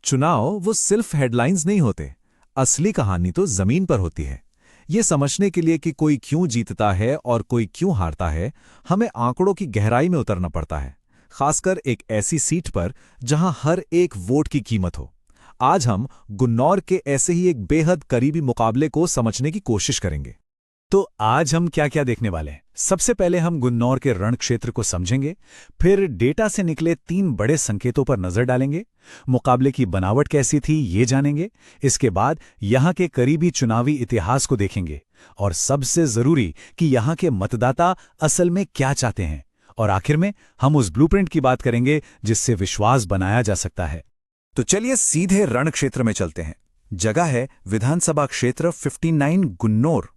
चुनाव वो सिर्फ हेडलाइंस नहीं होते। असली कहानी तो जमीन पर होती है। ये समझने के लिए कि कोई क्यों जीतता है और कोई क्यों हारता है, हमें आंकड़ों की गहराई में उतरना पड़ता है, खासकर एक ऐसी सीट पर जहां हर एक वोट की कीमत हो। आज हम गुन्नौर के ऐसे ही एक बेहद करीबी मुकाबले को समझने की कोशिश करेंगे। तो आज हम क्या क्या देखने वाले हैं? सबसे पहले हम गुन्नौर के रण क्षेत्र को समझेंगे, फिर डेटा से निकले 3 बड़े संकेतों पर नजर डालेंगे, मुकाबले की बनावट कैसी थी ये जानेंगे, इसके बाद यहां के करीबी चुनावी इतिहास को देखेंगे और सबसे जरूरी कि यहां के मतदाता असल में क्या चाहते हैं, और आखिर में हम उस ब्लूप्रिंट की बात करेंगे जिससे विश्वास बनाया जा सकता है। तो चलिए सीधे रण क्षेत्र में चलते हैं। जगह है विधानसभा क्षेत्र 59 गुन्नौर।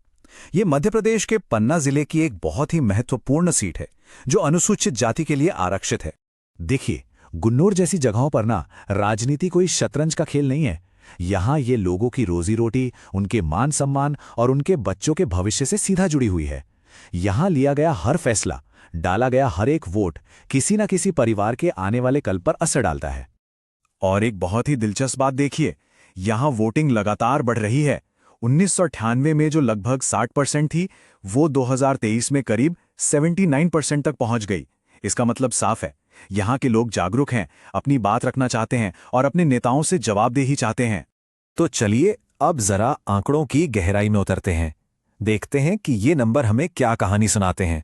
ये मध्य प्रदेश के पन्ना जिले की एक बहुत ही महत्वपूर्ण सीट है जो अनुसूचित जाति के लिए आरक्षित है। देखिए, गुन्नौर जैसी जगहों पर ना राजनीति कोई शतरंज का खेल नहीं है। यहां ये लोगों की रोजी रोटी, उनके मान सम्मान और उनके बच्चों के भविष्य से सीधा जुड़ी हुई है। यहां लिया गया हर फैसला, डाला गया हर एक वोट किसी न किसी परिवार के आने वाले कल पर असर डालता है। और एक बहुत ही दिलचस्प बात देखिए, यहां वोटिंग लगातार बढ़ रही है। 1998 में जो लगभग 60% थी, वो 2023 में करीब 79% तक पहुंच गई। इसका मतलब साफ है, यहां के लोग जागरूक हैं, अपनी बात रखना चाहते हैं और अपने नेताओं से जवाबदेही चाहते हैं। तो चलिए अब जरा आंकड़ों की गहराई में उतरते हैं। देखते हैं कि ये नंबर हमें क्या कहानी सुनाते हैं।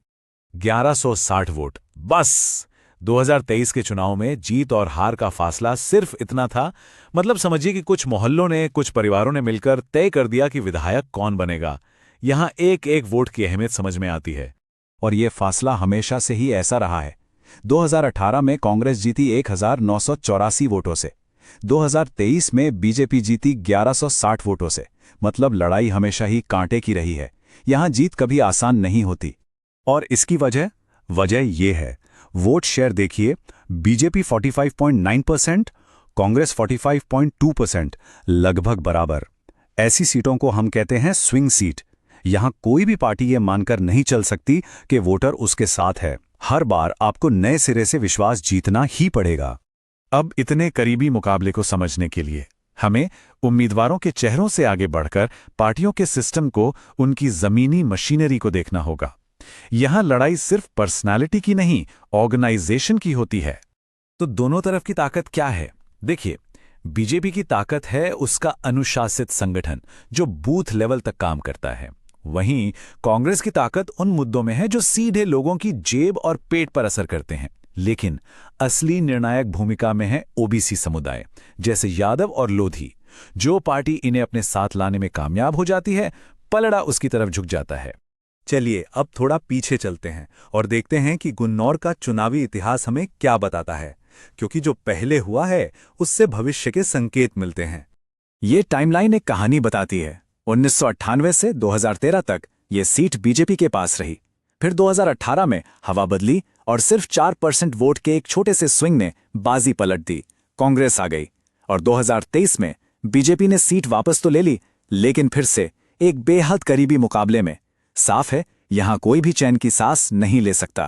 1160 वोट, बस 2023 के चुनाव में जीत और हार का फासला सिर्फ इतना था। मतलब समझिए कि कुछ मोहल्लों ने, कुछ परिवारों ने मिलकर तय कर दिया कि विधायक कौन बनेगा। यहां एक एक वोट की अहमियत समझ में आती है। और ये फासला हमेशा से ही ऐसा रहा है। 2018 में कांग्रेस जीती 1984 वोटों से, 2023 में बीजेपी जीती 1160 वोटों से। मतलब लड़ाई हमेशा ही कांटे की रही है। यहां जीत कभी आसान नहीं होती। और इसकी वजह ये है, वोट शेयर देखिए, बीजेपी 45.9%, कांग्रेस 45.2%, लगभग बराबर। ऐसी सीटों को हम कहते हैं स्विंग सीट। यहां कोई भी पार्टी ये मानकर नहीं चल सकती कि वोटर उसके साथ है। हर बार आपको नए सिरे से विश्वास जीतना ही पड़ेगा। अब इतने करीबी मुकाबले को समझने के लिए हमें उम्मीदवारों के चेहरों से आगे बढ़कर पार्टियों के सिस्टम को, उनकी जमीनी मशीनरी को देखना होगा। यहां लड़ाई सिर्फ पर्सनालिटी की नहीं, ऑर्गेनाइजेशन की होती है। तो दोनों तरफ की ताकत क्या है? देखिए, बीजेपी की ताकत है उसका अनुशासित संगठन जो बूथ लेवल तक काम करता है। वहीं कांग्रेस की ताकत उन मुद्दों में है जो सीधे लोगों की जेब और पेट पर असर करते हैं। लेकिन असली निर्णायक भूमिका में है ओबीसी समुदाय, जैसे यादव और लोधी। जो पार्टी इन्हें अपने साथ लाने में कामयाब हो जाती है, पलड़ा उसकी तरफ झुक जाता है। चलिए अब थोड़ा पीछे चलते हैं और देखते हैं कि गुन्नौर का चुनावी इतिहास हमें क्या बताता है, क्योंकि जो पहले हुआ है उससे भविष्य के संकेत मिलते हैं। ये टाइमलाइन एक कहानी बताती है। 1998 से 2013 तक ये सीट बीजेपी के पास रही। फिर 2018 में हवा बदली और सिर्फ 4% वोट के एक छोटे से स्विंग ने बाजी पलट दी। कांग्रेस आ गई और 2023 में बीजेपी ने सीट वापस तो ले ली, लेकिन फिर से एक बेहद करीबी मुकाबले में। साफ है, यहां कोई भी चैन की सांस नहीं ले सकता।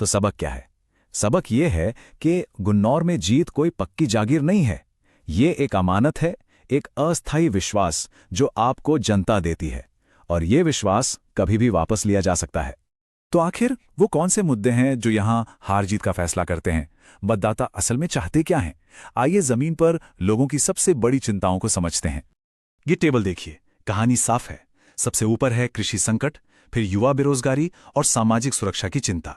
तो सबक क्या है? सबक यह है कि गुन्नौर में जीत कोई पक्की जागीर नहीं है। ये एक अमानत है, एक अस्थायी विश्वास जो आपको जनता देती है, और ये विश्वास कभी भी वापस लिया जा सकता है। तो आखिर वो कौन से मुद्दे हैं जो यहां हार जीत का फैसला करते हैं? मतदाता असल में चाहते क्या हैं? आइए जमीन पर लोगों की सबसे बड़ी चिंताओं को समझते हैं। ये टेबल देखिए, कहानी साफ है। सबसे ऊपर है कृषि संकट, फिर युवा बेरोजगारी और सामाजिक सुरक्षा की चिंता।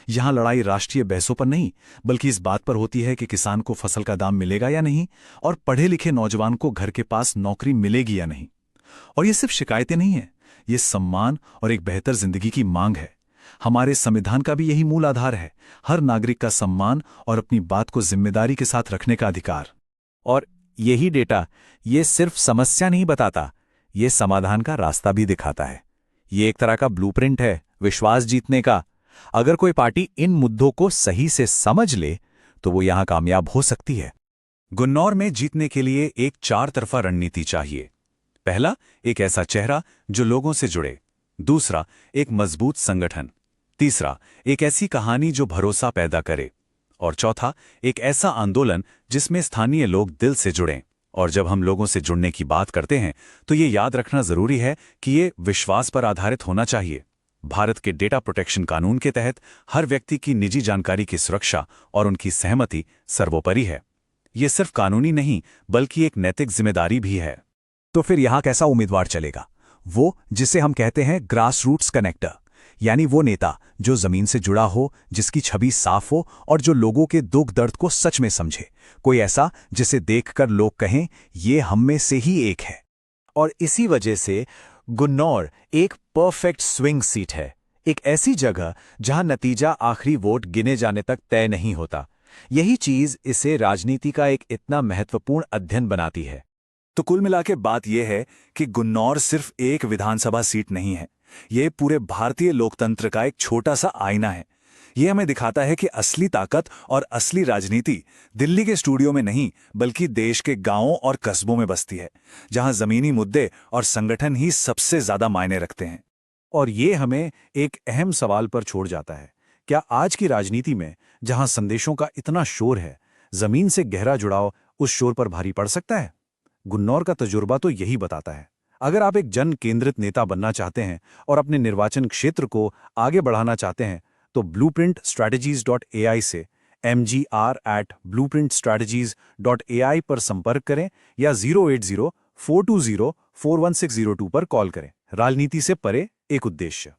यहां लड़ाई राष्ट्रीय बहसों पर नहीं, बल्कि इस बात पर होती है कि किसान को फसल का दाम मिलेगा या नहीं, और पढ़े लिखे नौजवान को घर के पास नौकरी मिलेगी या नहीं। और ये सिर्फ शिकायतें नहीं हैं, ये सम्मान और एक बेहतर जिंदगी की मांग है। हमारे संविधान का भी यही मूल आधार है, हर नागरिक का सम्मान और अपनी बात को जिम्मेदारी के साथ रखने का अधिकार। और यही डेटा, ये सिर्फ समस्या नहीं बताता, ये समाधान का रास्ता भी दिखाता है। ये एक तरह का ब्लूप्रिंट है विश्वास जीतने का। अगर कोई पार्टी इन मुद्दों को सही से समझ ले तो वो यहां कामयाब हो सकती है। गुन्नौर में जीतने के लिए एक 4 तरफा रणनीति चाहिए। पहला, एक ऐसा चेहरा जो लोगों से जुड़े। दूसरा, एक मजबूत संगठन। तीसरा, एक ऐसी कहानी जो भरोसा पैदा करे। और चौथा, एक ऐसा आंदोलन जिसमें स्थानीय लोग दिल से जुड़ें। और जब हम लोगों से जुड़ने की बात करते हैं तो ये याद रखना जरूरी है कि ये विश्वास पर आधारित होना चाहिए। भारत के डेटा प्रोटेक्शन कानून के तहत हर व्यक्ति की निजी जानकारी की सुरक्षा और उनकी सहमति सर्वोपरि है। ये सिर्फ कानूनी नहीं बल्कि एक नैतिक जिम्मेदारी भी है। तो फिर यहां कैसा उम्मीदवार चलेगा? वो जिसे हम कहते हैं ग्रास रूट्स कनेक्टर, यानी वो नेता जो जमीन से जुड़ा हो, जिसकी छवि साफ हो और जो लोगों के दुख दर्द को सच में समझे। कोई ऐसा जिसे देखकर लोग कहें ये हम में से ही एक है। और इसी वजह से गुन्नौर एक परफेक्ट स्विंग सीट है, एक ऐसी जगह जहां नतीजा आखिरी वोट गिने जाने तक तय नहीं होता। यही चीज इसे राजनीति का एक इतना महत्वपूर्ण अध्ययन बनाती है। तो कुल मिलाकर बात यह है कि गुन्नौर सिर्फ एक विधानसभा सीट नहीं है, ये पूरे भारतीय लोकतंत्र का एक छोटा सा आईना है। ये हमें दिखाता है कि असली ताकत और असली राजनीति दिल्ली के स्टूडियो में नहीं बल्कि देश के गांवों और कस्बों में बसती है, जहां जमीनी मुद्दे और संगठन ही सबसे ज्यादा मायने रखते हैं। और ये हमें एक अहम सवाल पर छोड़ जाता है, क्या आज की राजनीति में जहां संदेशों का इतना शोर है, जमीन से गहरा जुड़ाव उस शोर पर भारी पड़ सकता है? गुन्नौर का तजुर्बा तो यही बताता है। अगर आप एक जन केंद्रित नेता बनना चाहते हैं और अपने निर्वाचन क्षेत्र को आगे बढ़ाना चाहते हैं तो blueprintstrategies.ai से mgr@blueprintstrategies.ai पर संपर्क करें या 080-420-41602 पर कॉल करें। राजनीति से परे एक उद्देश्य।